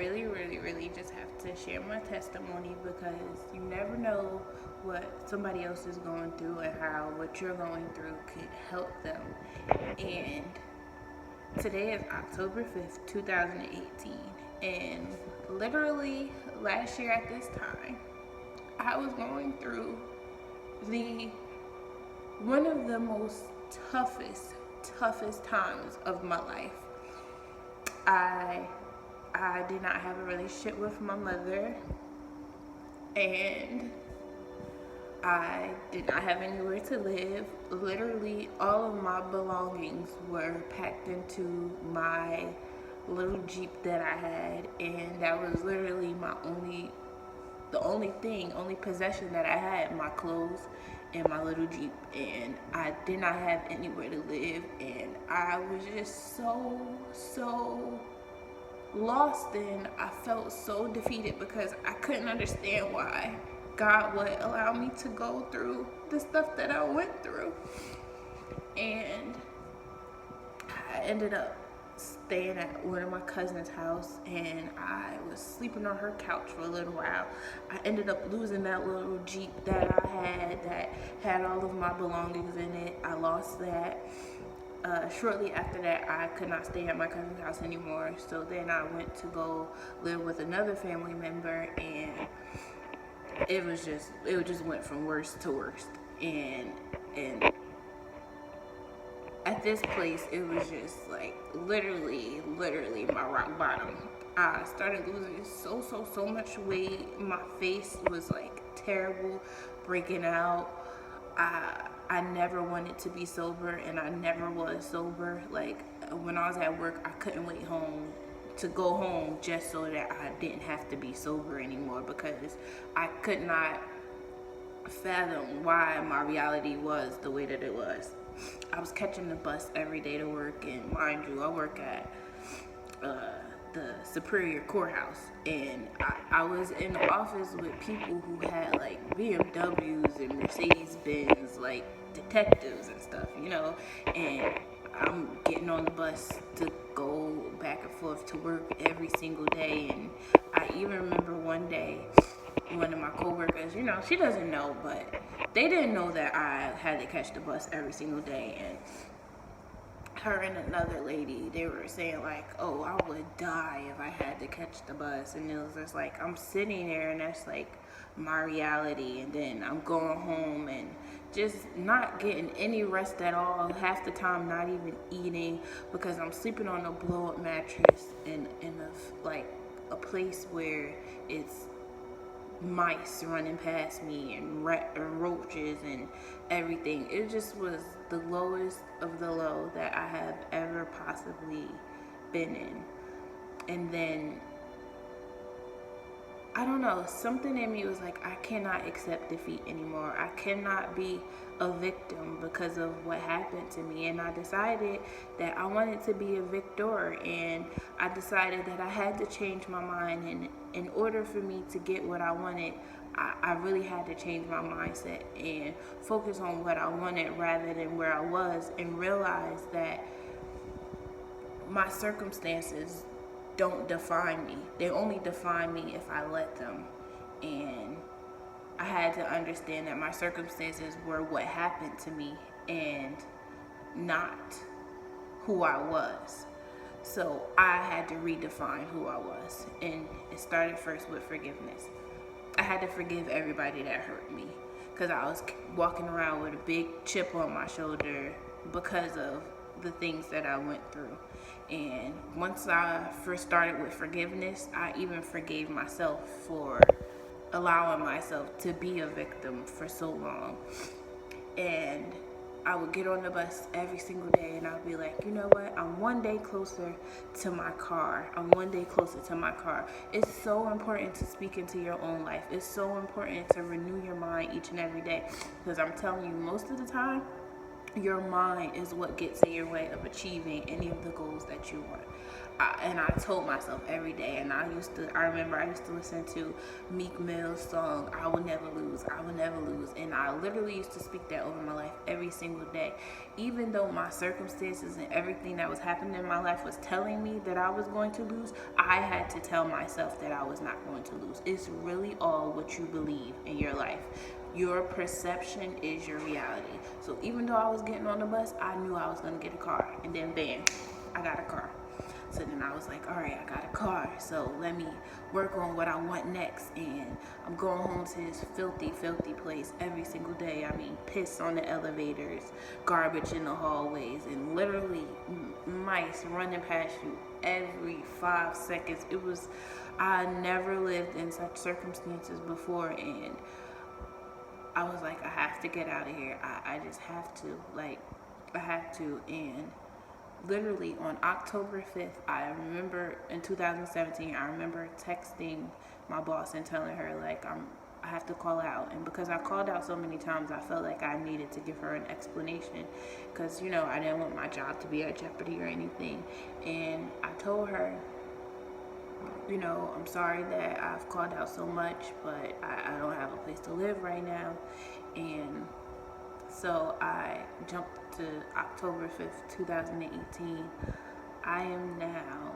really just have to share my testimony because you never know what somebody else is going through and how what you're going through could help them. And today is October 5th, 2018. And literally last year at this time, I was going through the one of the most toughest times of my life. I did not have a relationship with my mother, and I did not have anywhere to live. Literally, all of my belongings were packed into my little Jeep that I had, and that was literally the only possession that I had, my clothes and my little Jeep, and I did not have anywhere to live, and I was just so lost, and I felt so defeated because I couldn't understand why God would allow me to go through the stuff that I went through. And I ended up staying at one of my cousin's house, and I was sleeping on her couch for a little while. I ended up losing that little Jeep that I had all of my belongings in it. I lost that. Shortly after that, I could not stay at my cousin's house anymore, so then I went to go live with another family member, and it just went from worst to worst. And at this place, it was just like literally my rock bottom. I started losing so much weight. My face was like terrible, breaking out. I never wanted to be sober, and I never was sober. Like when I was at work, I couldn't wait to go home just so that I didn't have to be sober anymore, because I could not fathom why my reality was the way that it was. I was catching the bus every day to work, and mind you, I work at the Superior Courthouse, and I was in the office with people who had like BMWs and Mercedes Benz, like detectives and stuff, and I'm getting on the bus to go back and forth to work every single day. And I even remember one day, one of my coworkers, she doesn't know, but they didn't know that I had to catch the bus every single day. And her and another lady, they were saying like, oh, I would die if I had to catch the bus. And it was just like, I'm sitting there, and that's like my reality. And then I'm going home and just not getting any rest at all. Half the time not even eating, because I'm sleeping on a blow-up mattress in a place where it's mice running past me and roaches and everything. It just was the lowest of the low that I have ever possibly been in. And then I don't know, something in me was like, I cannot accept defeat anymore. I cannot be a victim because of what happened to me. And I decided that I wanted to be a victor, and I decided that I had to change my mind. And in order for me to get what I wanted, I really had to change my mindset and focus on what I wanted rather than where I was, and realize that my circumstances don't define me. They only define me if I let them. And I had to understand that my circumstances were what happened to me and not who I was. So I had to redefine who I was. And it started first with forgiveness. I had to forgive everybody that hurt me, because I was walking around with a big chip on my shoulder because of the things that I went through. And once I first started with forgiveness, I even forgave myself for allowing myself to be a victim for so long. And I would get on the bus every single day, and I'd be like, you know what? I'm one day closer to my car. I'm one day closer to my car. It's so important to speak into your own life. It's so important to renew your mind each and every day, because I'm telling you, most of the time, your mind is what gets in your way of achieving any of the goals that you want. and I told myself every day, and I remember I used to listen to Meek Mill's song, I Will Never Lose, I Will Never Lose. And I literally used to speak that over my life every single day. Even though my circumstances and everything that was happening in my life was telling me that I was going to lose, I had to tell myself that I was not going to lose. It's really all what you believe in your life. Your perception is your reality. So even though I was getting on the bus, I knew I was going to get a car. And then bam, I got a car. So then I was like, all right, I got a car, so let me work on what I want next. And I'm going home to this filthy, filthy place every single day. I mean, piss on the elevators, garbage in the hallways, and literally mice running past you every 5 seconds. I never lived in such circumstances before, and I was like, I have to get out of here. I just have to. Like, I have to. And literally on October 5th, I remember in 2017, I remember texting my boss and telling her, like, I have to call out. And because I called out so many times, I felt like I needed to give her an explanation because, I didn't want my job to be at jeopardy or anything. And I told her, I'm sorry that I've called out so much, but I don't have a place to live right now. And so I jumped to October 5th, 2018. I am now